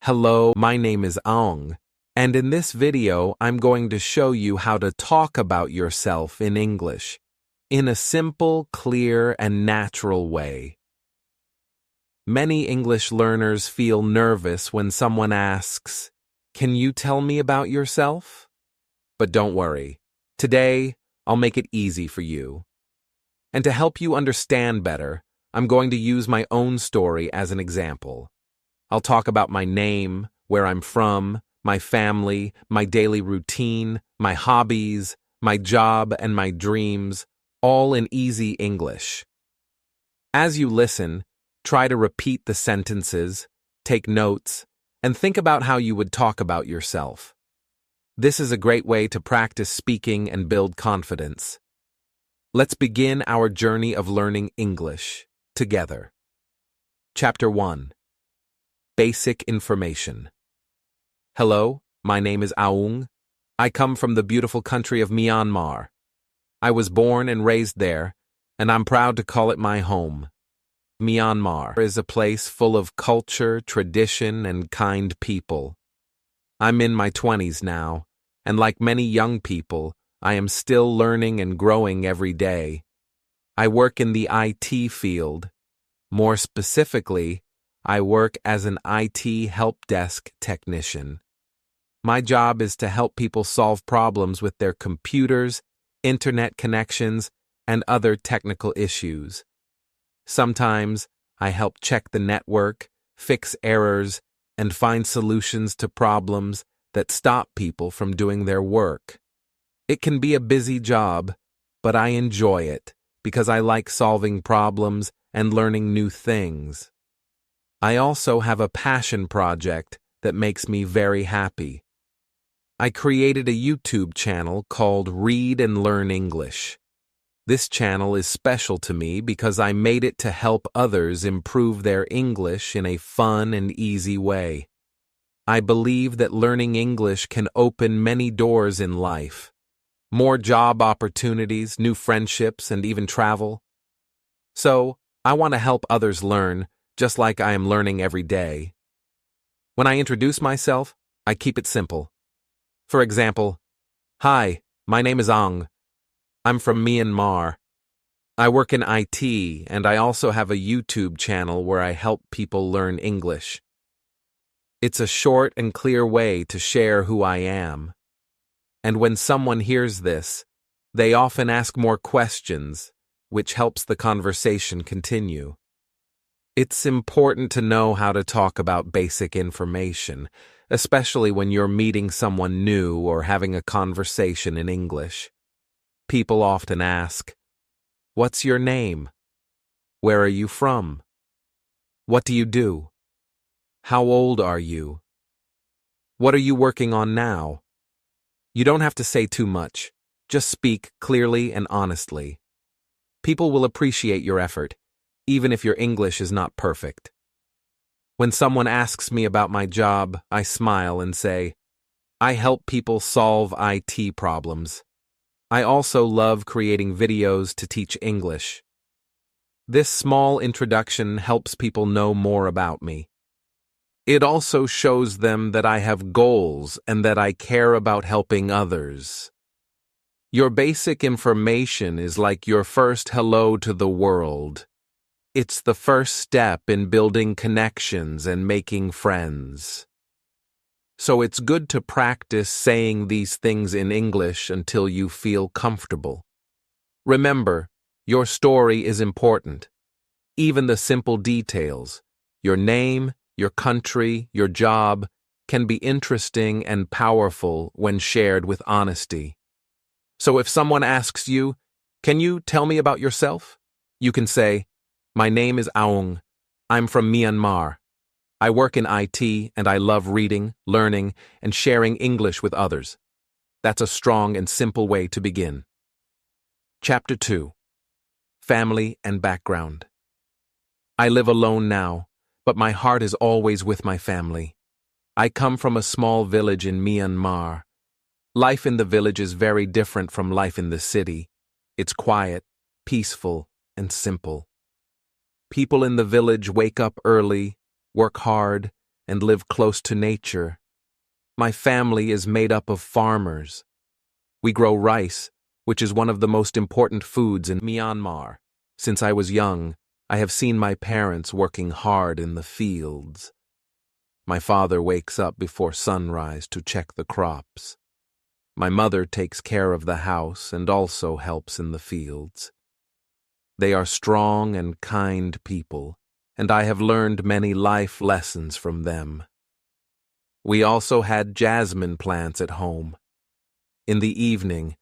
Hello, my name is Aung, and in this video I'm going to show you how to talk about yourself in English, in a simple, clear, and natural way. Many English learners feel nervous when someone asks, "Can you tell me about yourself?" But don't worry, today I'll make it easy for you. And to help you understand better, I'm going to use my own story as an example. I'll talk about my name, where I'm from, my family, my daily routine, my hobbies, my job, and my dreams, all in easy English. As you listen, try to repeat the sentences, take notes, and think about how you would talk about yourself. This is a great way to practice speaking and build confidence. Let's begin our journey of learning English together. Chapter 1. Basic Information. Hello, my name is Aung. I come from the beautiful country of Myanmar. I was born and raised there, and I'm proud to call it my home. Myanmar is a place full of culture, tradition, and kind people. I'm in my 20s now, and like many young people, I am still learning and growing every day. I work in the IT field. More specifically, I work as an IT help desk technician. My job is to help people solve problems with their computers, internet connections, and other technical issues. Sometimes I help check the network, fix errors, and find solutions to problems that stop people from doing their work. It can be a busy job, but I enjoy it because I like solving problems and learning new things. I also have a passion project that makes me very happy. I created a YouTube channel called Read and Learn English. This channel is special to me because I made it to help others improve their English in a fun and easy way. I believe that learning English can open many doors in life. More job opportunities, new friendships, and even travel. So, I want to help others learn, just like I am learning every day. When I introduce myself, I keep it simple. For example, "Hi, my name is Aung. I'm from Myanmar. I work in IT, and I also have a YouTube channel where I help people learn English." It's a short and clear way to share who I am. And when someone hears this, they often ask more questions, which helps the conversation continue. It's important to know how to talk about basic information, especially when you're meeting someone new or having a conversation in English. People often ask, "What's your name? Where are you from? What do you do? How old are you? What are you working on now?" You don't have to say too much. Just speak clearly and honestly. People will appreciate your effort, even if your English is not perfect. When someone asks me about my job, I smile and say, "I help people solve IT problems. I also love creating videos to teach English." This small introduction helps people know more about me. It also shows them that I have goals and that I care about helping others. Your basic information is like your first hello to the world. It's the first step in building connections and making friends. So it's good to practice saying these things in English until you feel comfortable. Remember, your story is important. Even the simple details, your name, your country, your job, can be interesting and powerful when shared with honesty. So if someone asks you, "Can you tell me about yourself?" you can say, "My name is Aung. I'm from Myanmar. I work in IT and I love reading, learning, and sharing English with others." That's a strong and simple way to begin. Chapter 2. Family and Background. I live alone now, but my heart is always with my family. I come from a small village in Myanmar. Life in the village is very different from life in the city. It's quiet, peaceful, and simple. People in the village wake up early, work hard, and live close to nature. My family is made up of farmers. We grow rice, which is one of the most important foods in Myanmar. Since I was young, I have seen my parents working hard in the fields. My father wakes up before sunrise to check the crops. My mother takes care of the house and also helps in the fields. They are strong and kind people, and I have learned many life lessons from them. We also had jasmine plants at home. In the evening,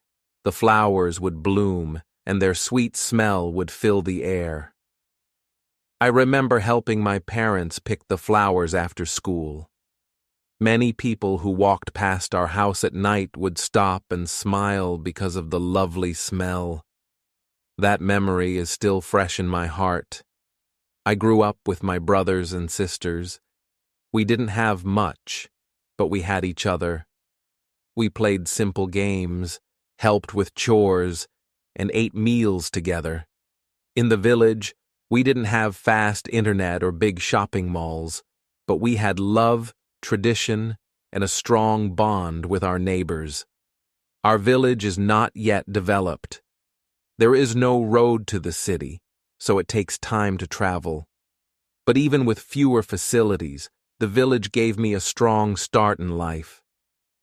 the flowers would bloom and their sweet smell would fill the air. I remember helping my parents pick the flowers after school. Many people who walked past our house at night would stop and smile because of the lovely smell. That memory is still fresh in my heart. I grew up with my brothers and sisters. We didn't have much, but we had each other. We played simple games, helped with chores, and ate meals together. In the village, we didn't have fast internet or big shopping malls, but we had love, tradition, and a strong bond with our neighbors. Our village is not yet developed. There is no road to the city, so it takes time to travel. But even with fewer facilities, the village gave me a strong start in life.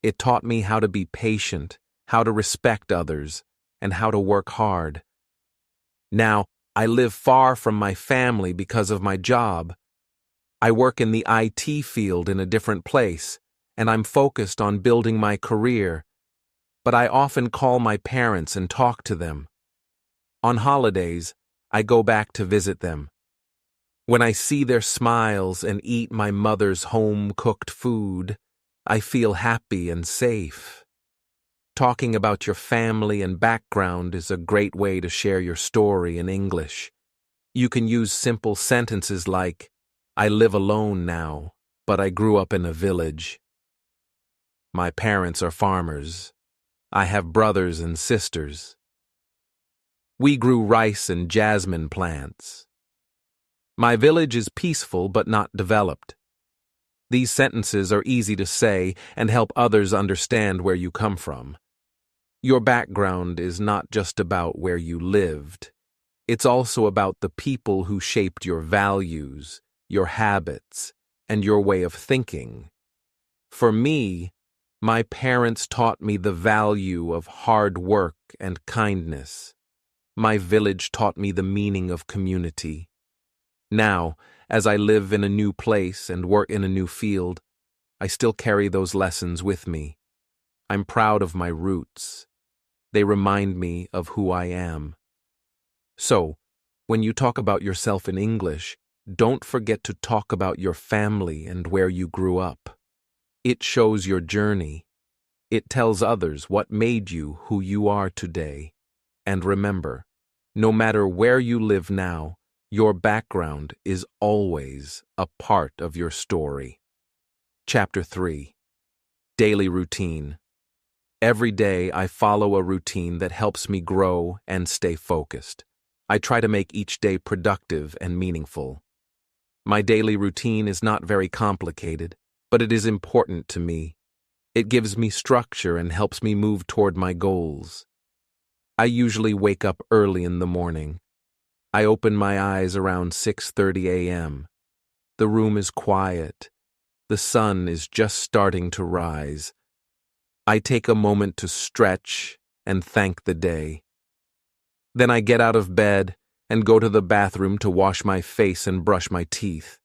It taught me how to be patient, how to respect others, and how to work hard. Now, I live far from my family because of my job. I work in the IT field in a different place, and I'm focused on building my career. But I often call my parents and talk to them. On holidays, I go back to visit them. When I see their smiles and eat my mother's home-cooked food, I feel happy and safe. Talking about your family and background is a great way to share your story in English. You can use simple sentences like, I live alone now, but I grew up in a village. My parents are farmers. I have brothers and sisters. We grew rice and jasmine plants. My village is peaceful but not developed. These sentences are easy to say and help others understand where you come from. Your background is not just about where you lived. It's also about the people who shaped your values, your habits, and your way of thinking. For me, my parents taught me the value of hard work and kindness. My village taught me the meaning of community. Now, as I live in a new place and work in a new field, I still carry those lessons with me. I'm proud of my roots. They remind me of who I am. So, when you talk about yourself in English, don't forget to talk about your family and where you grew up. It shows your journey. It tells others what made you who you are today. And remember, no matter where you live now, your background is always a part of your story. Chapter 3. Daily Routine. Every day I follow a routine that helps me grow and stay focused. I try to make each day productive and meaningful. My daily routine is not very complicated, but it is important to me. It gives me structure and helps me move toward my goals. I usually wake up early in the morning. I open my eyes around 6:30 a.m. The room is quiet. The sun is just starting to rise. I take a moment to stretch and thank the day. Then I get out of bed and go to the bathroom to wash my face and brush my teeth.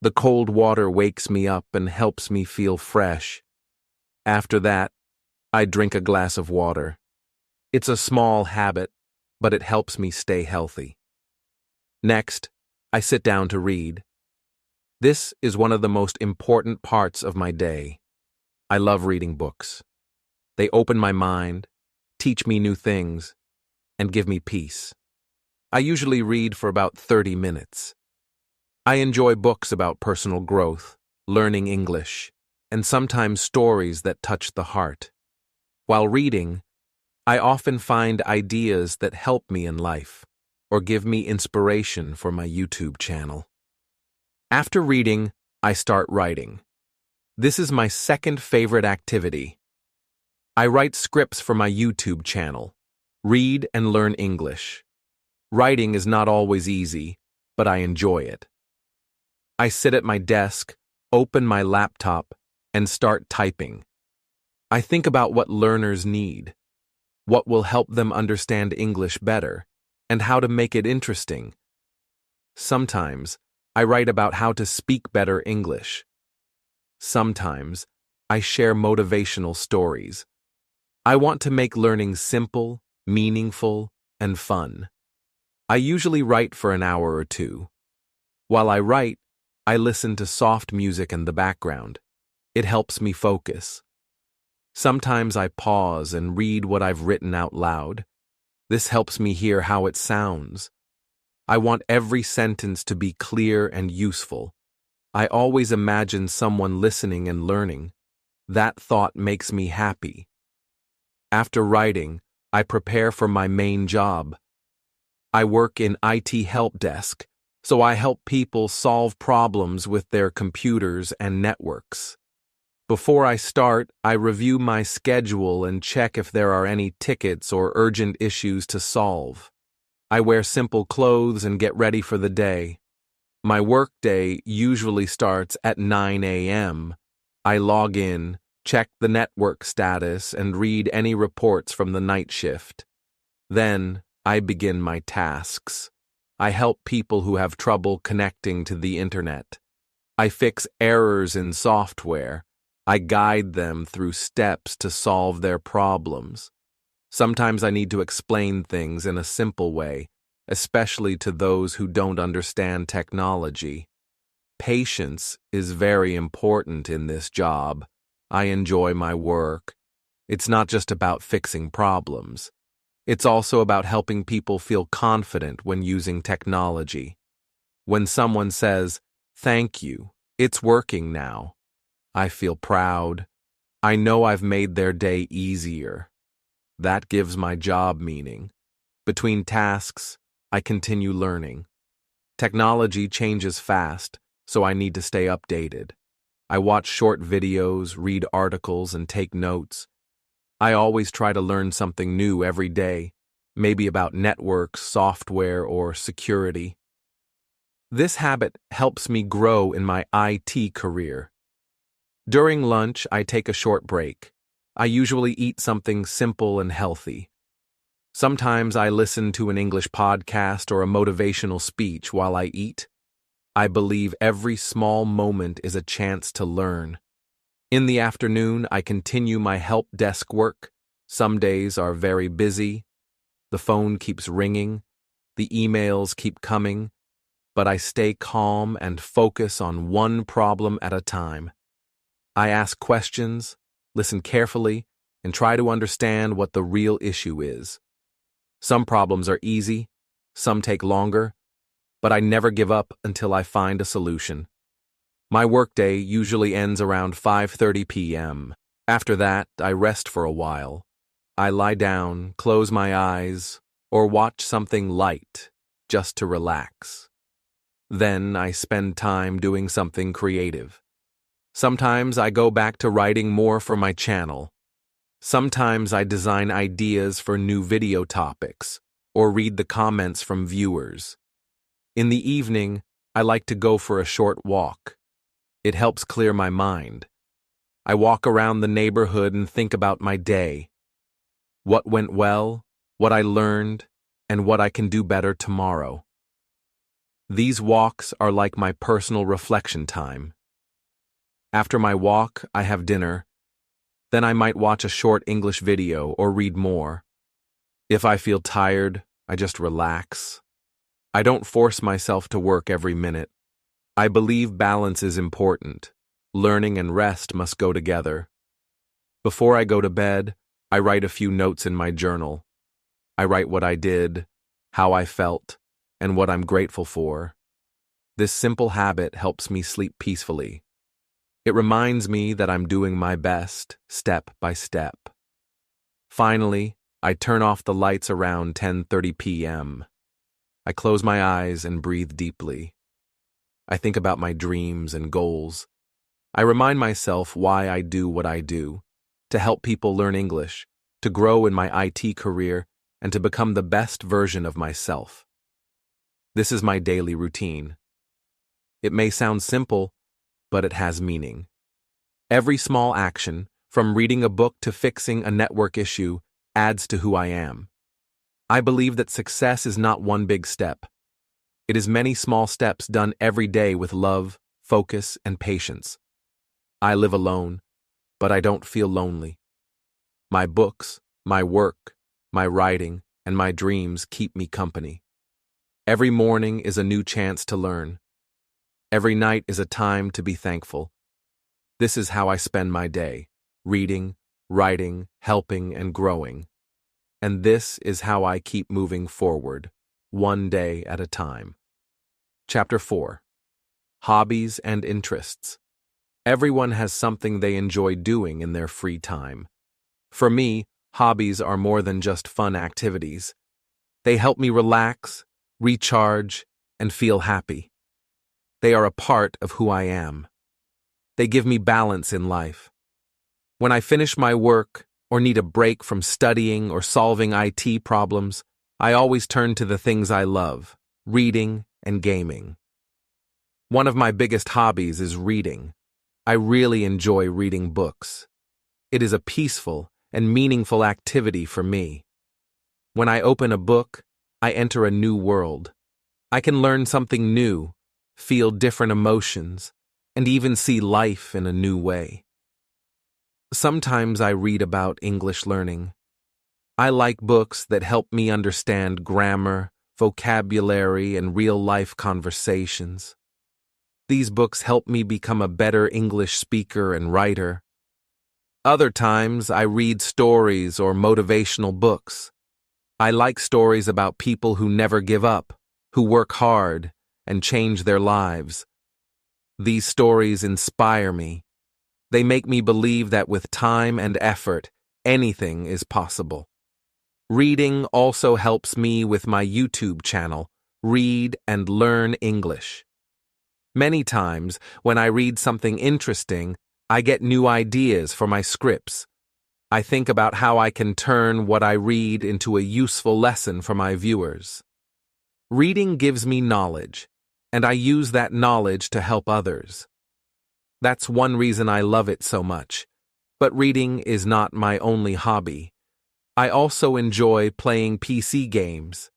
The cold water wakes me up and helps me feel fresh. After that, I drink a glass of water. It's a small habit, but it helps me stay healthy. Next, I sit down to read. This is one of the most important parts of my day. I love reading books. They open my mind, teach me new things, and give me peace. I usually read for about 30 minutes. I enjoy books about personal growth, learning English, and sometimes stories that touch the heart. While reading, I often find ideas that help me in life or give me inspiration for my YouTube channel. After reading, I start writing. This is my second favorite activity. I write scripts for my YouTube channel. Read and learn English. Writing is not always easy, but I enjoy it. I sit at my desk, open my laptop, and start typing. I think about what learners need, what will help them understand English better, and how to make it interesting. Sometimes, I write about how to speak better English. Sometimes, I share motivational stories. I want to make learning simple, meaningful, and fun. I usually write for an hour or two. While I write, I listen to soft music in the background. It helps me focus. Sometimes I pause and read what I've written out loud. This helps me hear how it sounds. I want every sentence to be clear and useful. I always imagine someone listening and learning. That thought makes me happy. After writing, I prepare for my main job. I work in IT help desk, so I help people solve problems with their computers and networks. Before I start, I review my schedule and check if there are any tickets or urgent issues to solve. I wear simple clothes and get ready for the day. My workday usually starts at 9 a.m. I log in, check the network status, and read any reports from the night shift. Then, I begin my tasks. I help people who have trouble connecting to the internet. I fix errors in software. I guide them through steps to solve their problems. Sometimes I need to explain things in a simple way, especially to those who don't understand technology. Patience is very important in this job. I enjoy my work. It's not just about fixing problems. It's also about helping people feel confident when using technology. When someone says, "Thank you, it's working now," I feel proud. I know I've made their day easier. That gives my job meaning. Between tasks, I continue learning. Technology changes fast, so I need to stay updated. I watch short videos, read articles, and take notes. I always try to learn something new every day, maybe about networks, software, or security. This habit helps me grow in my IT career. During lunch, I take a short break. I usually eat something simple and healthy. Sometimes I listen to an English podcast or a motivational speech while I eat. I believe every small moment is a chance to learn. In the afternoon, I continue my help desk work. Some days are very busy. The phone keeps ringing. The emails keep coming. But I stay calm and focus on one problem at a time. I ask questions, listen carefully, and try to understand what the real issue is. Some problems are easy, some take longer, but I never give up until I find a solution. My workday usually ends around 5:30 p.m. After that, I rest for a while. I lie down, close my eyes, or watch something light, just to relax. Then I spend time doing something creative. Sometimes I go back to writing more for my channel. Sometimes I design ideas for new video topics, or read the comments from viewers. In the evening, I like to go for a short walk. It helps clear my mind. I walk around the neighborhood and think about my day. What went well, what I learned, and what I can do better tomorrow. These walks are like my personal reflection time. After my walk, I have dinner. Then I might watch a short English video or read more. If I feel tired, I just relax. I don't force myself to work every minute. I believe balance is important. Learning and rest must go together. Before I go to bed, I write a few notes in my journal. I write what I did, how I felt, and what I'm grateful for. This simple habit helps me sleep peacefully. It reminds me that I'm doing my best, step by step. Finally, I turn off the lights around 10:30 p.m. I close my eyes and breathe deeply. I think about my dreams and goals. I remind myself why I do what I do, to help people learn English, to grow in my IT career, and to become the best version of myself. This is my daily routine. It may sound simple, but it has meaning. Every small action, from reading a book to fixing a network issue, adds to who I am. I believe that success is not one big step. It is many small steps done every day with love, focus, and patience. I live alone, but I don't feel lonely. My books, my work, my writing, and my dreams keep me company. Every morning is a new chance to learn. Every night is a time to be thankful. This is how I spend my day, reading, writing, helping, and growing. And this is how I keep moving forward, one day at a time. Chapter 4. Hobbies and Interests. Everyone has something they enjoy doing in their free time. For me, hobbies are more than just fun activities. They help me relax, recharge, and feel happy. They are a part of who I am. They give me balance in life. When I finish my work or need a break from studying or solving IT problems, I always turn to the things I love, reading and gaming. One of my biggest hobbies is reading. I really enjoy reading books. It is a peaceful and meaningful activity for me. When I open a book, I enter a new world. I can learn something new, feel different emotions, and even see life in a new way. Sometimes I read about English learning. I like books that help me understand grammar, vocabulary, and real-life conversations. These books help me become a better English speaker and writer. Other times, I read stories or motivational books. I like stories about people who never give up, who work hard, and change their lives. These stories inspire me. They make me believe that with time and effort, anything is possible. Reading also helps me with my YouTube channel, Read and Learn English. Many times, when I read something interesting, I get new ideas for my scripts. I think about how I can turn what I read into a useful lesson for my viewers. Reading gives me knowledge, and I use that knowledge to help others. That's one reason I love it so much. But reading is not my only hobby. I also enjoy playing PC games.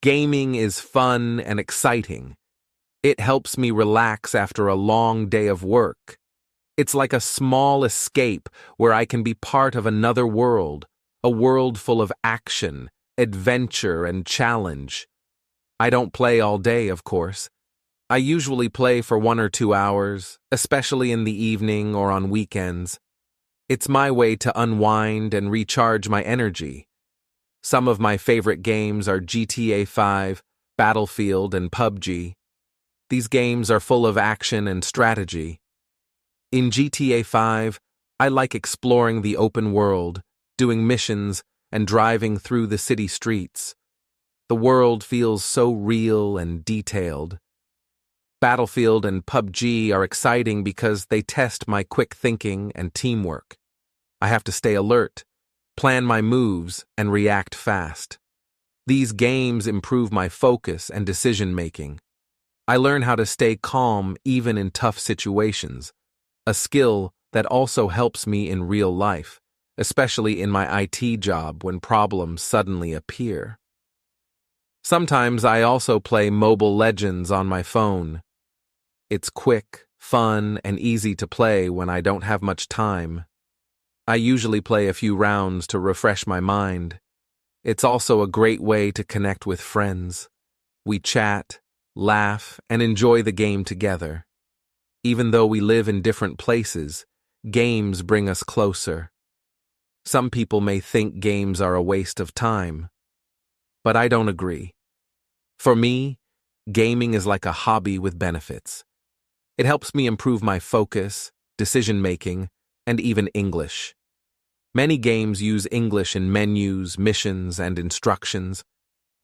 Gaming is fun and exciting. It helps me relax after a long day of work. It's like a small escape where I can be part of another world, a world full of action, adventure, and challenge. I don't play all day, of course. I usually play for 1 or 2 hours, especially in the evening or on weekends. It's my way to unwind and recharge my energy. Some of my favorite games are GTA 5, Battlefield, and PUBG. These games are full of action and strategy. In GTA 5, I like exploring the open world, doing missions, and driving through the city streets. The world feels so real and detailed. Battlefield and PUBG are exciting because they test my quick thinking and teamwork. I have to stay alert, plan my moves, and react fast. These games improve my focus and decision-making. I learn how to stay calm even in tough situations, a skill that also helps me in real life, especially in my IT job when problems suddenly appear. Sometimes I also play Mobile Legends on my phone. It's quick, fun, and easy to play when I don't have much time. I usually play a few rounds to refresh my mind. It's also a great way to connect with friends. We chat, laugh, and enjoy the game together. Even though we live in different places, games bring us closer. Some people may think games are a waste of time, but I don't agree. For me, gaming is like a hobby with benefits. It helps me improve my focus, decision-making, and even English. Many games use English in menus, missions, and instructions.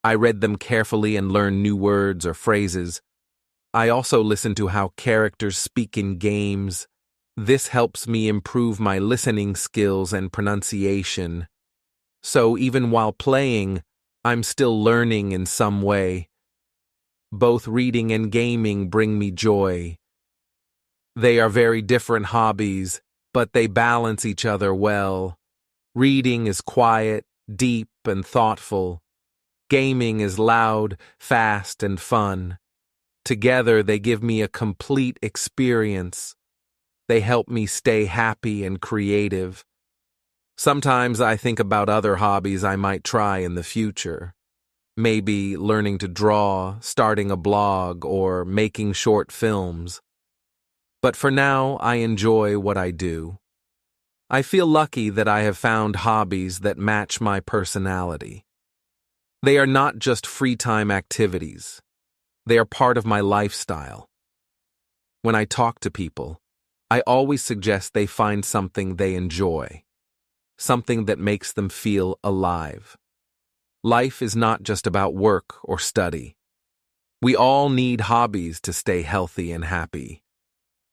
I read them carefully and learn new words or phrases. I also listen to how characters speak in games. This helps me improve my listening skills and pronunciation. So even while playing, I'm still learning in some way. Both reading and gaming bring me joy. They are very different hobbies, but they balance each other well. Reading is quiet, deep, and thoughtful. Gaming is loud, fast, and fun. Together, they give me a complete experience. They help me stay happy and creative. Sometimes I think about other hobbies I might try in the future. Maybe learning to draw, starting a blog, or making short films. But for now, I enjoy what I do. I feel lucky that I have found hobbies that match my personality. They are not just free time activities. They are part of my lifestyle. When I talk to people, I always suggest they find something they enjoy, something that makes them feel alive. Life is not just about work or study. We all need hobbies to stay healthy and happy.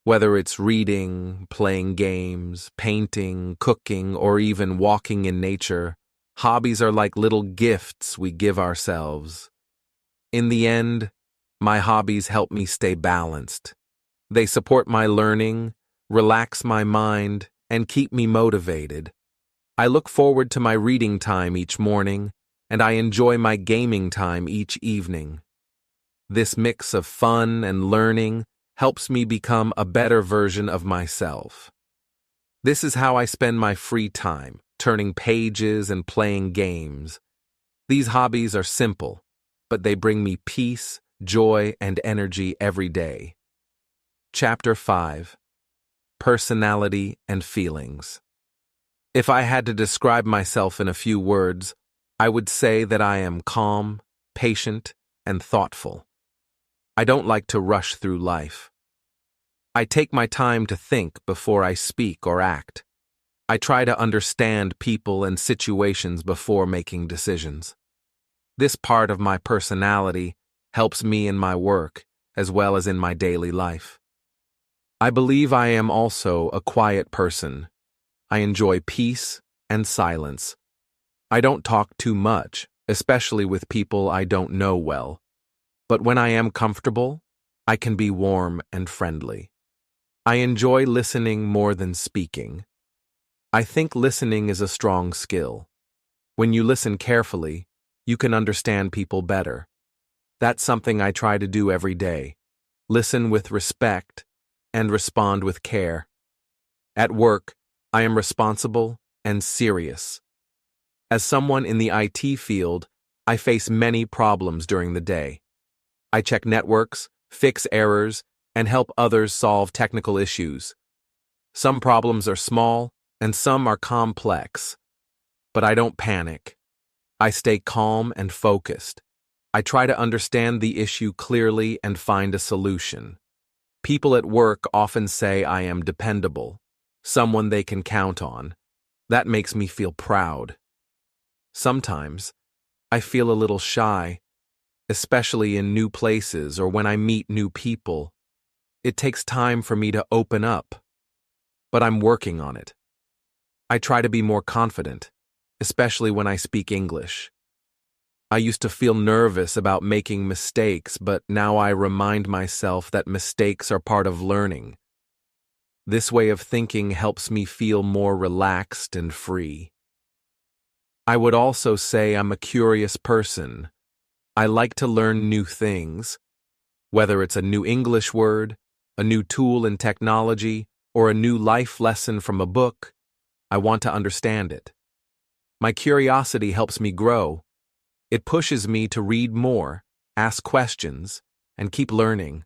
Whether it's reading, playing games, painting, cooking, or even walking in nature, hobbies are like little gifts we give ourselves. In the end, my hobbies help me stay balanced. They support my learning, relax my mind, and keep me motivated. I look forward to my reading time each morning, and I enjoy my gaming time each evening. This mix of fun and learning helps me become a better version of myself. This is how I spend my free time, turning pages and playing games. These hobbies are simple, but they bring me peace, joy, and energy every day. Chapter 5: Personality and Feelings. If I had to describe myself in a few words, I would say that I am calm, patient, and thoughtful. I don't like to rush through life. I take my time to think before I speak or act. I try to understand people and situations before making decisions. This part of my personality helps me in my work as well as in my daily life. I believe I am also a quiet person. I enjoy peace and silence. I don't talk too much, especially with people I don't know well. But when I am comfortable, I can be warm and friendly. I enjoy listening more than speaking. I think listening is a strong skill. When you listen carefully, you can understand people better. That's something I try to do every day. Listen with respect and respond with care. At work, I am responsible and serious. As someone in the IT field, I face many problems during the day. I check networks, fix errors, and help others solve technical issues. Some problems are small, and some are complex. But I don't panic. I stay calm and focused. I try to understand the issue clearly and find a solution. People at work often say I am dependable, someone they can count on. That makes me feel proud. Sometimes, I feel a little shy, especially in new places or when I meet new people. It takes time for me to open up, but I'm working on it. I try to be more confident, especially when I speak English. I used to feel nervous about making mistakes, but now I remind myself that mistakes are part of learning. This way of thinking helps me feel more relaxed and free. I would also say I'm a curious person. I like to learn new things, whether it's a new English word, a new tool in technology, or a new life lesson from a book. I want to understand it. My curiosity helps me grow. It pushes me to read more, ask questions, and keep learning.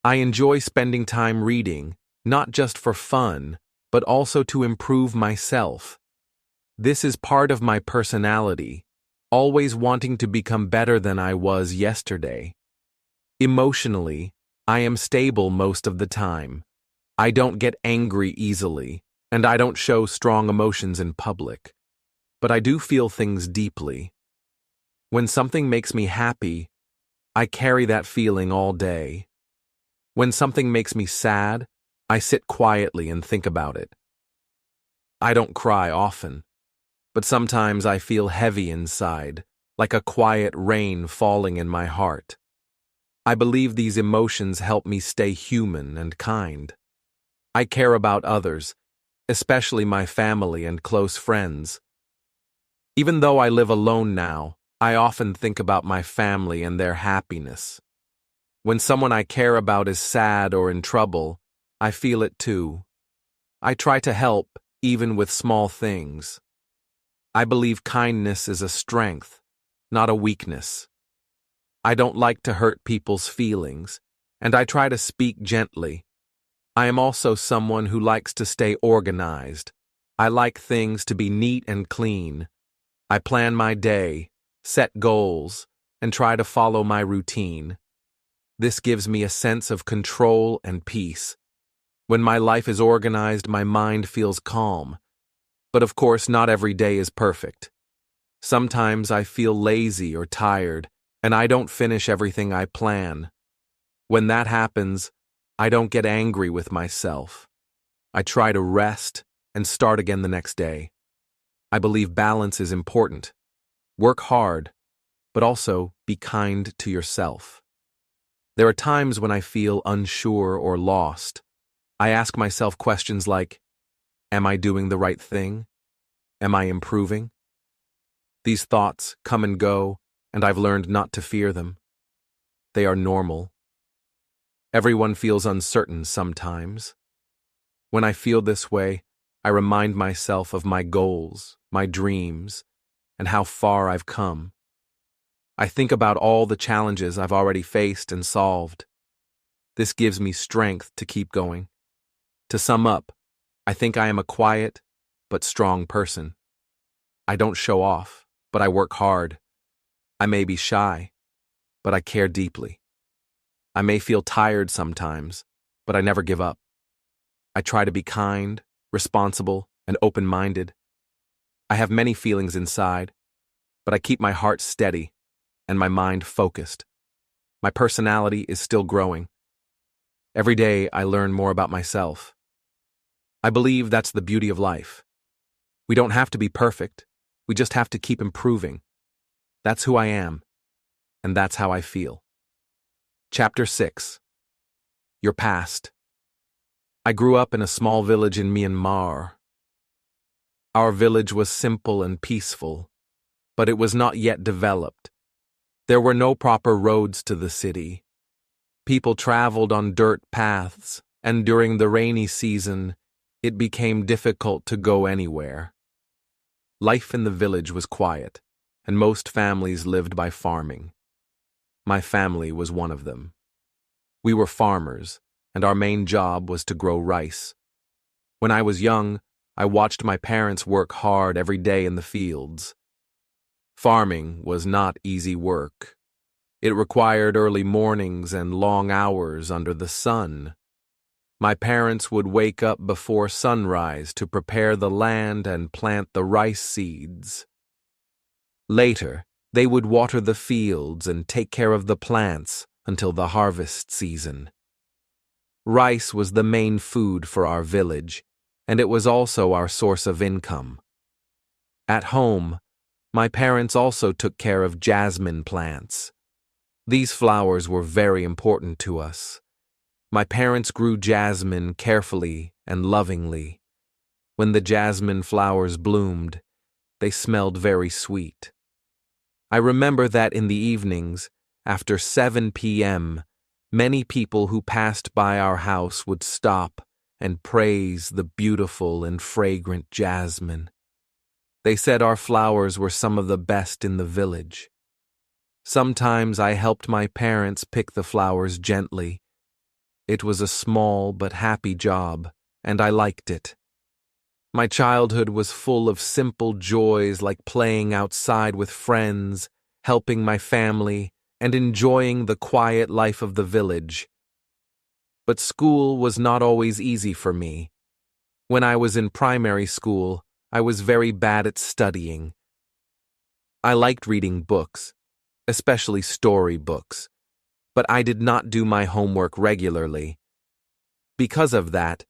I enjoy spending time reading, not just for fun, but also to improve myself. This is part of my personality, always wanting to become better than I was yesterday. Emotionally, I am stable most of the time. I don't get angry easily, and I don't show strong emotions in public. But I do feel things deeply. When something makes me happy, I carry that feeling all day. When something makes me sad, I sit quietly and think about it. I don't cry often, but sometimes I feel heavy inside, like a quiet rain falling in my heart. I believe these emotions help me stay human and kind. I care about others, especially my family and close friends. Even though I live alone now, I often think about my family and their happiness. When someone I care about is sad or in trouble, I feel it too. I try to help, even with small things. I believe kindness is a strength, not a weakness. I don't like to hurt people's feelings, and I try to speak gently. I am also someone who likes to stay organized. I like things to be neat and clean. I plan my day, set goals, and try to follow my routine. This gives me a sense of control and peace. When my life is organized, my mind feels calm. But of course, not every day is perfect. Sometimes I feel lazy or tired, and I don't finish everything I plan. When that happens, I don't get angry with myself. I try to rest and start again the next day. I believe balance is important. Work hard, but also be kind to yourself. There are times when I feel unsure or lost. I ask myself questions like, am I doing the right thing? Am I improving? These thoughts come and go, and I've learned not to fear them. They are normal. Everyone feels uncertain sometimes. When I feel this way, I remind myself of my goals, my dreams, and how far I've come. I think about all the challenges I've already faced and solved. This gives me strength to keep going. To sum up, I think I am a quiet but strong person. I don't show off, but I work hard. I may be shy, but I care deeply. I may feel tired sometimes, but I never give up. I try to be kind, responsible, and open-minded. I have many feelings inside, but I keep my heart steady and my mind focused. My personality is still growing. Every day I learn more about myself. I believe that's the beauty of life. We don't have to be perfect. We just have to keep improving. That's who I am, and that's how I feel. Chapter 6. Your Past. I grew up in a small village in Myanmar. Our village was simple and peaceful, but it was not yet developed. There were no proper roads to the city. People traveled on dirt paths, and during the rainy season, it became difficult to go anywhere. Life in the village was quiet, and most families lived by farming. My family was one of them. We were farmers, and our main job was to grow rice. When I was young, I watched my parents work hard every day in the fields. Farming was not easy work. It required early mornings and long hours under the sun. My parents would wake up before sunrise to prepare the land and plant the rice seeds. Later, they would water the fields and take care of the plants until the harvest season. Rice was the main food for our village, and it was also our source of income. At home, my parents also took care of jasmine plants. These flowers were very important to us. My parents grew jasmine carefully and lovingly. When the jasmine flowers bloomed, they smelled very sweet. I remember that in the evenings, after 7 p.m., many people who passed by our house would stop and praise the beautiful and fragrant jasmine. They said our flowers were some of the best in the village. Sometimes I helped my parents pick the flowers gently. It was a small but happy job, and I liked it. My childhood was full of simple joys like playing outside with friends, helping my family, and enjoying the quiet life of the village. But school was not always easy for me. When I was in primary school, I was very bad at studying. I liked reading books, especially story books, but I did not do my homework regularly. Because of that,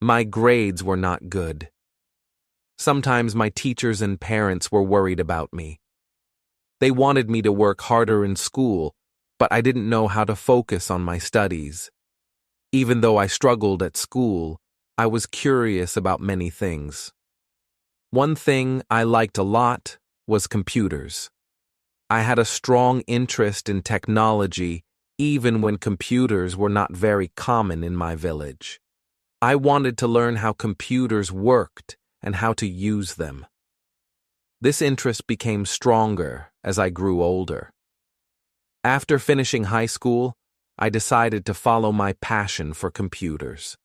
my grades were not good. Sometimes my teachers and parents were worried about me. They wanted me to work harder in school, but I didn't know how to focus on my studies. Even though I struggled at school, I was curious about many things. One thing I liked a lot was computers. I had a strong interest in technology, even when computers were not very common in my village. I wanted to learn how computers worked and how to use them. This interest became stronger as I grew older. After finishing high school, I decided to follow my passion for computers.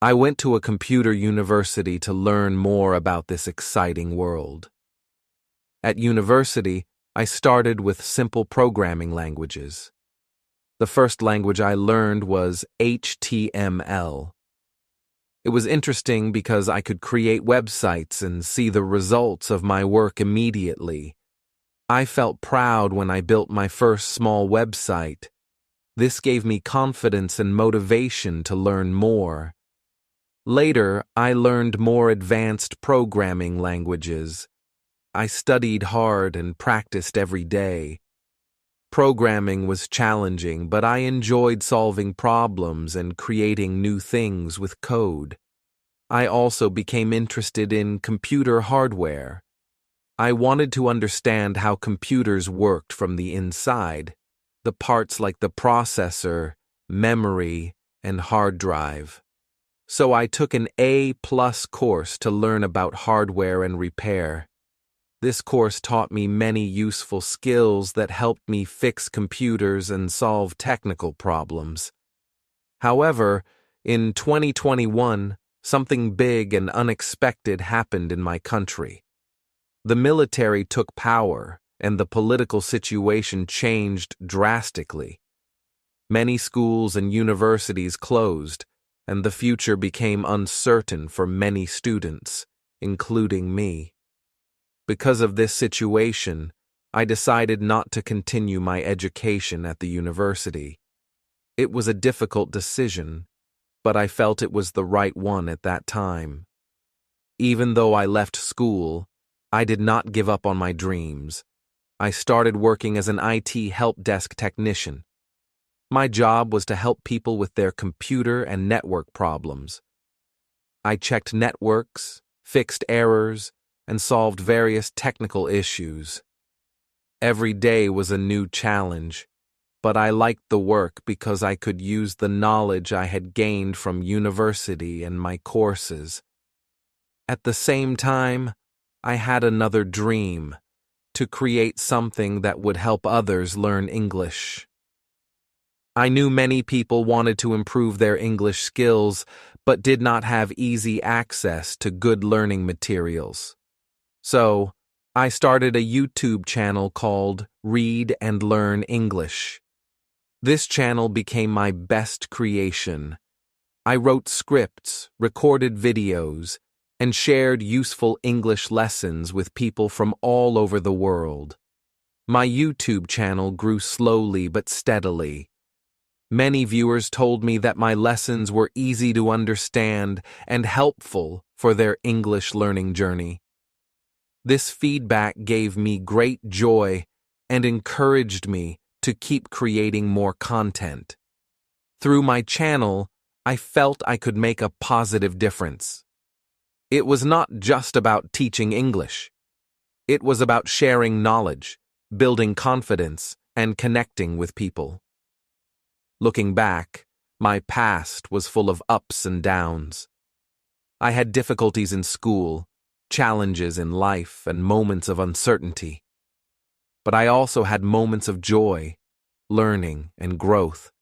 I went to a computer university to learn more about this exciting world. At university, I started with simple programming languages. The first language I learned was HTML. It was interesting because I could create websites and see the results of my work immediately. I felt proud when I built my first small website. This gave me confidence and motivation to learn more. Later, I learned more advanced programming languages. I studied hard and practiced every day. Programming was challenging, but I enjoyed solving problems and creating new things with code. I also became interested in computer hardware. I wanted to understand how computers worked from the inside, the parts like the processor, memory, and hard drive. So I took an A+ course to learn about hardware and repair. This course taught me many useful skills that helped me fix computers and solve technical problems. However, in 2021, something big and unexpected happened in my country. The military took power, and the political situation changed drastically. Many schools and universities closed, and the future became uncertain for many students, including me. Because of this situation, I decided not to continue my education at the university. It was a difficult decision, but I felt it was the right one at that time. Even though I left school, I did not give up on my dreams. I started working as an IT help desk technician. My job was to help people with their computer and network problems. I checked networks, fixed errors, and solved various technical issues. Every day was a new challenge, but I liked the work because I could use the knowledge I had gained from university and my courses. At the same time, I had another dream: to create something that would help others learn English. I knew many people wanted to improve their English skills, but did not have easy access to good learning materials. So, I started a YouTube channel called Read and Learn English. This channel became my best creation. I wrote scripts, recorded videos, and shared useful English lessons with people from all over the world. My YouTube channel grew slowly but steadily. Many viewers told me that my lessons were easy to understand and helpful for their English learning journey. This feedback gave me great joy and encouraged me to keep creating more content. Through my channel, I felt I could make a positive difference. It was not just about teaching English. It was about sharing knowledge, building confidence, and connecting with people. Looking back, my past was full of ups and downs. I had difficulties in school, challenges in life, and moments of uncertainty. But I also had moments of joy, learning, and growth.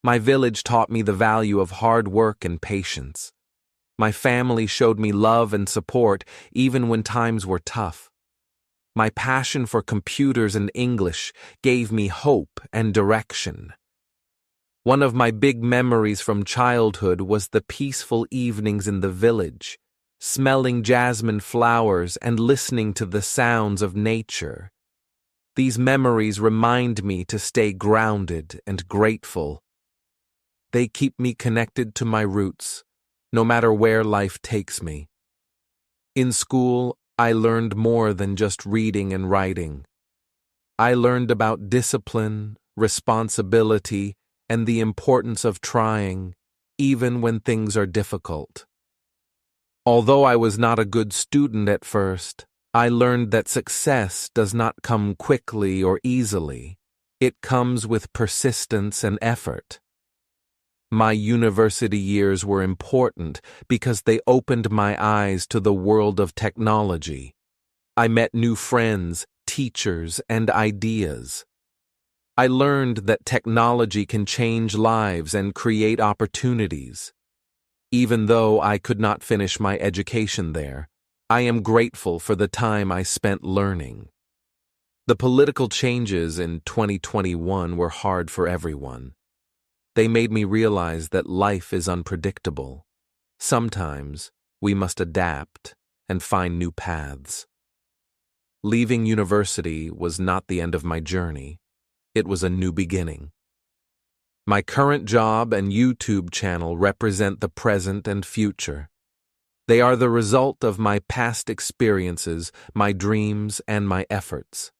My village taught me the value of hard work and patience. My family showed me love and support even when times were tough. My passion for computers and English gave me hope and direction. One of my big memories from childhood was the peaceful evenings in the village, smelling jasmine flowers and listening to the sounds of nature. These memories remind me to stay grounded and grateful. They keep me connected to my roots, no matter where life takes me. In school, I learned more than just reading and writing. I learned about discipline, responsibility, and the importance of trying, even when things are difficult. Although I was not a good student at first, I learned that success does not come quickly or easily. It comes with persistence and effort. My university years were important because they opened my eyes to the world of technology. I met new friends, teachers, and ideas. I learned that technology can change lives and create opportunities. Even though I could not finish my education there, I am grateful for the time I spent learning. The political changes in 2021 were hard for everyone. They made me realize that life is unpredictable. Sometimes we must adapt and find new paths. Leaving university was not the end of my journey. It was a new beginning. My current job and YouTube channel represent the present and future. They are the result of my past experiences, my dreams, and my efforts.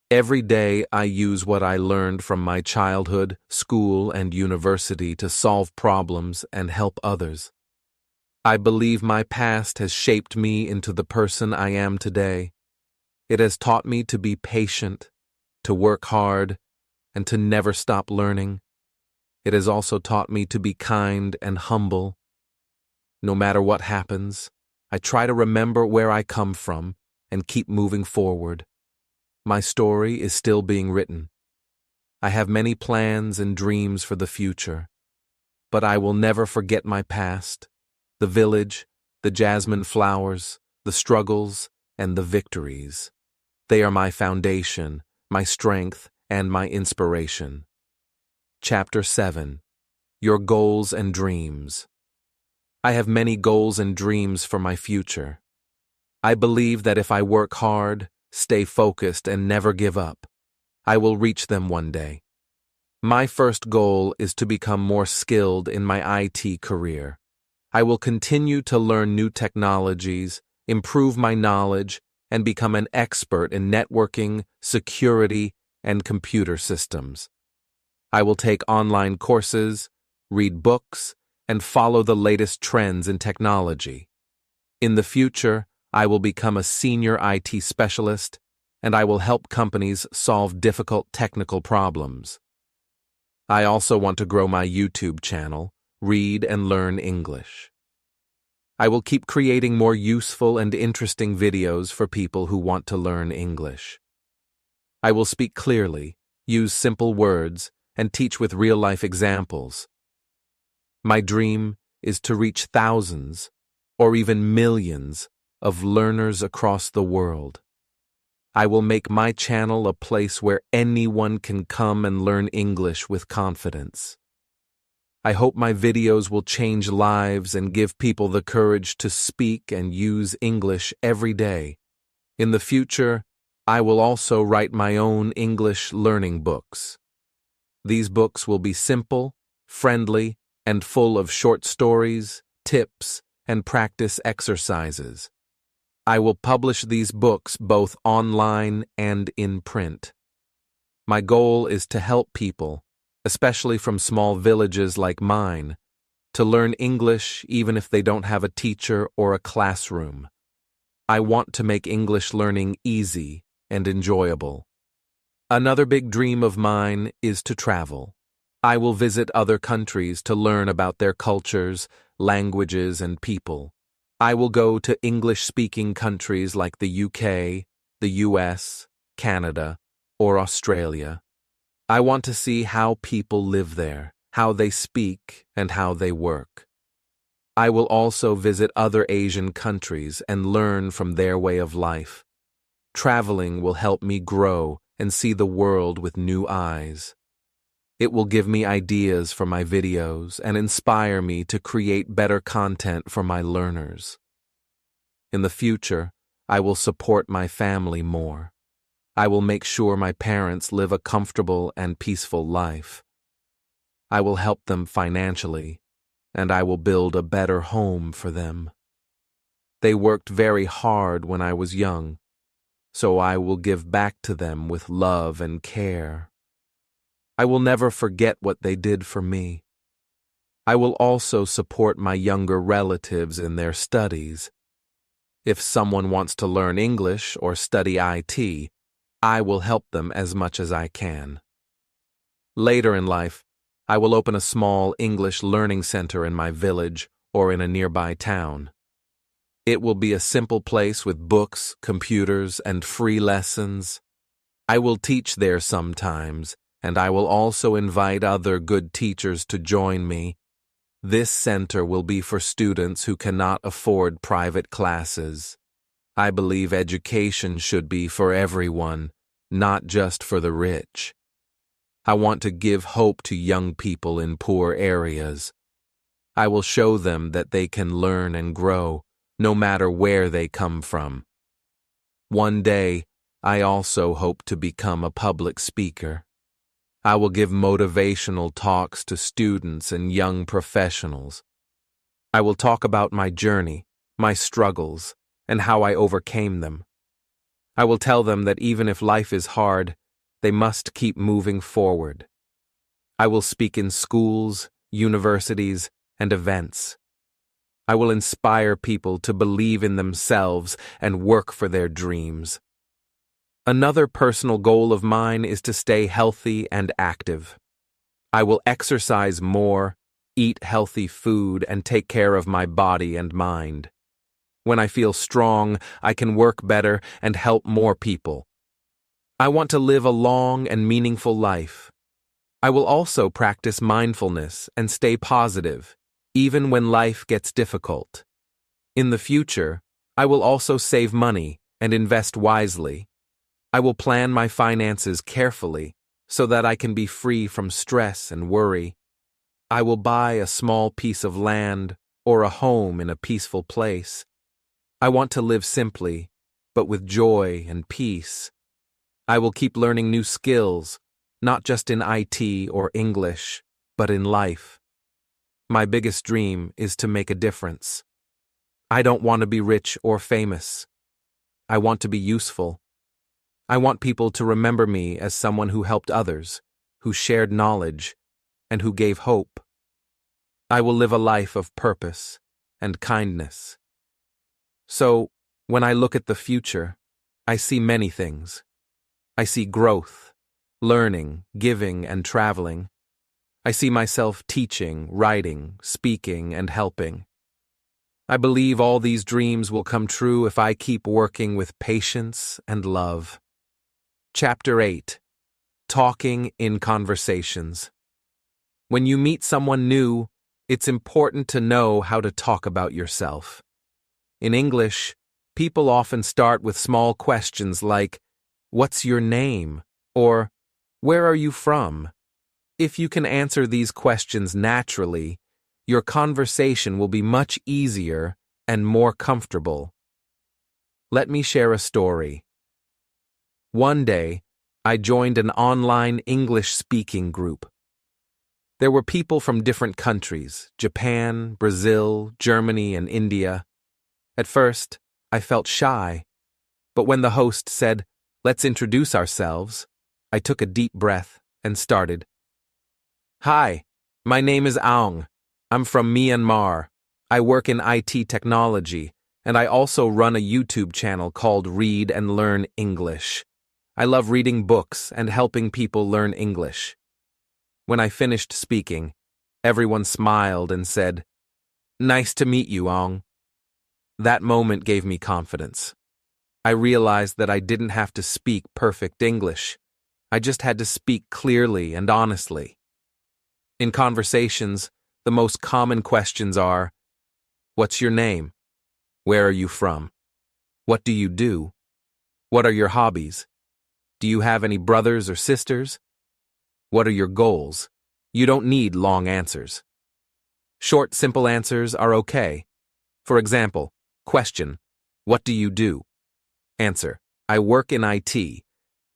Every day I use what I learned from my childhood, school, and university to solve problems and help others. I believe my past has shaped me into the person I am today. It has taught me to be patient, to work hard, and to never stop learning. It has also taught me to be kind and humble. No matter what happens, I try to remember where I come from and keep moving forward. My story is still being written. I have many plans and dreams for the future, but I will never forget my past, the village, the jasmine flowers, the struggles, and the victories. They are my foundation, my strength, and my inspiration. Chapter 7. Your Goals and Dreams. I have many goals and dreams for my future. I believe that if I work hard, stay focused, and never give up, I will reach them one day. My first goal is to become more skilled in my IT career. I will continue to learn new technologies, improve my knowledge, and become an expert in networking, security, and computer systems. I will take online courses, read books, and follow the latest trends in technology. In the future, I will become a senior IT specialist, and I will help companies solve difficult technical problems. I also want to grow my YouTube channel, read and learn English. I will keep creating more useful and interesting videos for people who want to learn English. I will speak clearly, use simple words, and teach with real-life examples. My dream is to reach thousands, or even millions, of learners across the world. I will make my channel a place where anyone can come and learn English with confidence. I hope my videos will change lives and give people the courage to speak and use English every day. In the future, I will also write my own English learning books. These books will be simple, friendly, and full of short stories, tips, and practice exercises. I will publish these books both online and in print. My goal is to help people, especially from small villages like mine, to learn English even if they don't have a teacher or a classroom. I want to make English learning easy and enjoyable. Another big dream of mine is to travel. I will visit other countries to learn about their cultures, languages, and people. I will go to English-speaking countries like the UK, the US, Canada, or Australia. I want to see how people live there, how they speak, and how they work. I will also visit other Asian countries and learn from their way of life. Traveling will help me grow and see the world with new eyes. It will give me ideas for my videos and inspire me to create better content for my learners. In the future, I will support my family more. I will make sure my parents live a comfortable and peaceful life. I will help them financially, and I will build a better home for them. They worked very hard when I was young, so I will give back to them with love and care. I will never forget what they did for me. I will also support my younger relatives in their studies. If someone wants to learn English or study IT, I will help them as much as I can. Later in life, I will open a small English learning center in my village or in a nearby town. It will be a simple place with books, computers, and free lessons. I will teach there sometimes, and I will also invite other good teachers to join me. This center will be for students who cannot afford private classes. I believe education should be for everyone, not just for the rich. I want to give hope to young people in poor areas. I will show them that they can learn and grow, no matter where they come from. One day, I also hope to become a public speaker. I will give motivational talks to students and young professionals. I will talk about my journey, my struggles, and how I overcame them. I will tell them that even if life is hard, they must keep moving forward. I will speak in schools, universities, and events. I will inspire people to believe in themselves and work for their dreams. Another personal goal of mine is to stay healthy and active. I will exercise more, eat healthy food, and take care of my body and mind. When I feel strong, I can work better and help more people. I want to live a long and meaningful life. I will also practice mindfulness and stay positive, even when life gets difficult. In the future, I will also save money and invest wisely. I will plan my finances carefully so that I can be free from stress and worry. I will buy a small piece of land or a home in a peaceful place. I want to live simply, but with joy and peace. I will keep learning new skills, not just in IT or English, but in life. My biggest dream is to make a difference. I don't want to be rich or famous. I want to be useful. I want people to remember me as someone who helped others, who shared knowledge, and who gave hope. I will live a life of purpose and kindness. So, when I look at the future, I see many things. I see growth, learning, giving, and traveling. I see myself teaching, writing, speaking, and helping. I believe all these dreams will come true if I keep working with patience and love. Chapter 8. Talking in Conversations. When you meet someone new, it's important to know how to talk about yourself. In English, people often start with small questions like, "What's your name?" or "Where are you from?" If you can answer these questions naturally, your conversation will be much easier and more comfortable. Let me share a story. One day, I joined an online English-speaking group. There were people from different countries, Japan, Brazil, Germany, and India. At first, I felt shy, but when the host said, "Let's introduce ourselves," I took a deep breath and started. "Hi, my name is Aung. I'm from Myanmar. I work in IT technology, and I also run a YouTube channel called Read and Learn English. I love reading books and helping people learn English." When I finished speaking, everyone smiled and said, "Nice to meet you, Aung." That moment gave me confidence. I realized that I didn't have to speak perfect English. I just had to speak clearly and honestly. In conversations, the most common questions are, "What's your name? Where are you from? What do you do? What are your hobbies? Do you have any brothers or sisters? What are your goals?" You don't need long answers. Short, simple answers are okay. For example, question, "What do you do?" Answer, "I work in IT.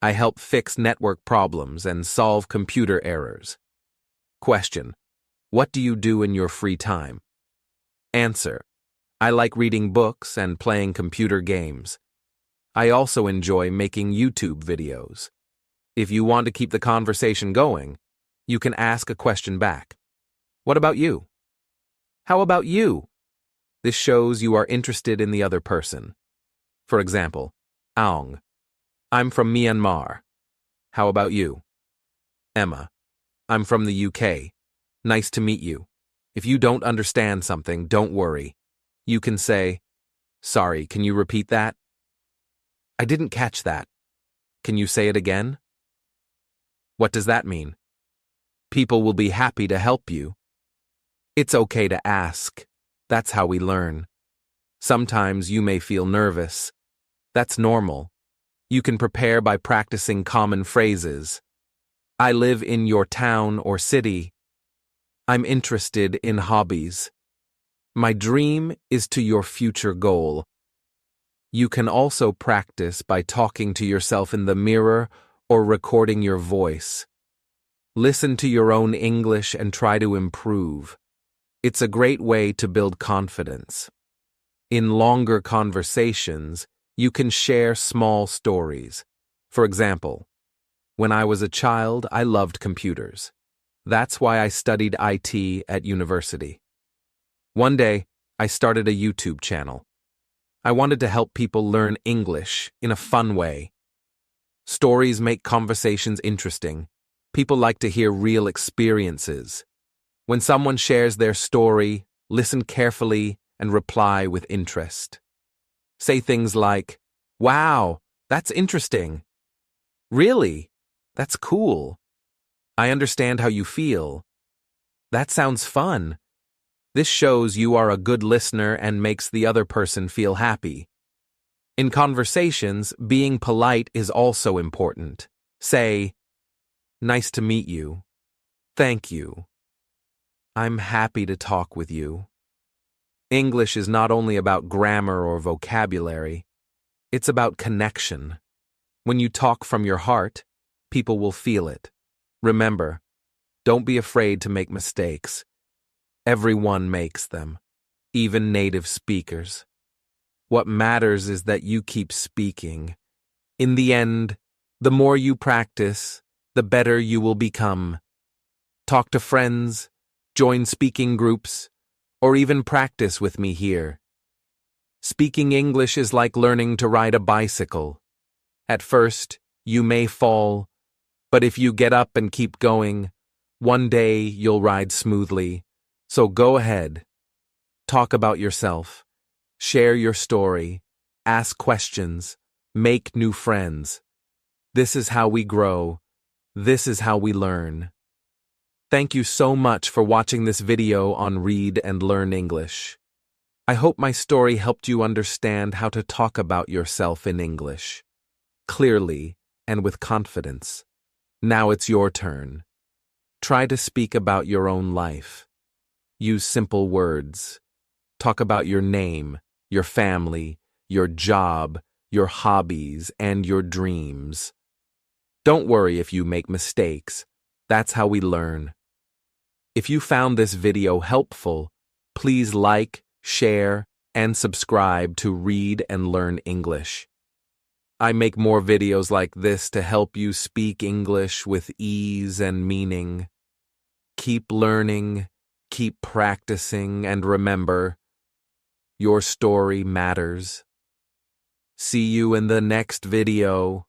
I help fix network problems and solve computer errors. Question: What do you do in your free time? Answer: I like reading books and playing computer games. I also enjoy making YouTube videos. If you want to keep the conversation going, you can ask a question back. What about you? How about you? This shows you are interested in the other person. For example, Aung: I'm from Myanmar. How about you? Emma: I'm from the UK. Nice to meet you. If you don't understand something, don't worry. You can say, sorry, can you repeat that? I didn't catch that. Can you say it again? What does that mean? People will be happy to help you. It's okay to ask. That's how we learn. Sometimes you may feel nervous. That's normal. You can prepare by practicing common phrases. I live in your town or city. I'm interested in hobbies. My dream is to your future goal. You can also practice by talking to yourself in the mirror or recording your voice. Listen to your own English and try to improve. It's a great way to build confidence. In longer conversations, you can share small stories. For example, when I was a child, I loved computers. That's why I studied IT at university. One day, I started a YouTube channel. I wanted to help people learn English in a fun way. Stories make conversations interesting. People like to hear real experiences. When someone shares their story, listen carefully and reply with interest. Say things like, wow, that's interesting. Really? That's cool. I understand how you feel. That sounds fun. This shows you are a good listener and makes the other person feel happy. In conversations, being polite is also important. Say, nice to meet you. Thank you. I'm happy to talk with you. English is not only about grammar or vocabulary, it's about connection. When you talk from your heart, people will feel it. Remember, don't be afraid to make mistakes. Everyone makes them, even native speakers. What matters is that you keep speaking. In the end, the more you practice, the better you will become. Talk to friends, join speaking groups, or even practice with me here. Speaking English is like learning to ride a bicycle. At first, you may fall, but if you get up and keep going, one day you'll ride smoothly. So go ahead. Talk about yourself. Share your story. Ask questions. Make new friends. This is how we grow. This is how we learn. Thank you so much for watching this video on Read and Learn English. I hope my story helped you understand how to talk about yourself in English, clearly and with confidence. Now it's your turn. Try to speak about your own life. Use simple words. Talk about your name, your family, your job, your hobbies, and your dreams. Don't worry if you make mistakes. That's how we learn. If you found this video helpful, please like, share, and subscribe to Read and Learn English. I make more videos like this to help you speak English with ease and meaning. Keep learning, keep practicing, and remember, your story matters. See you in the next video.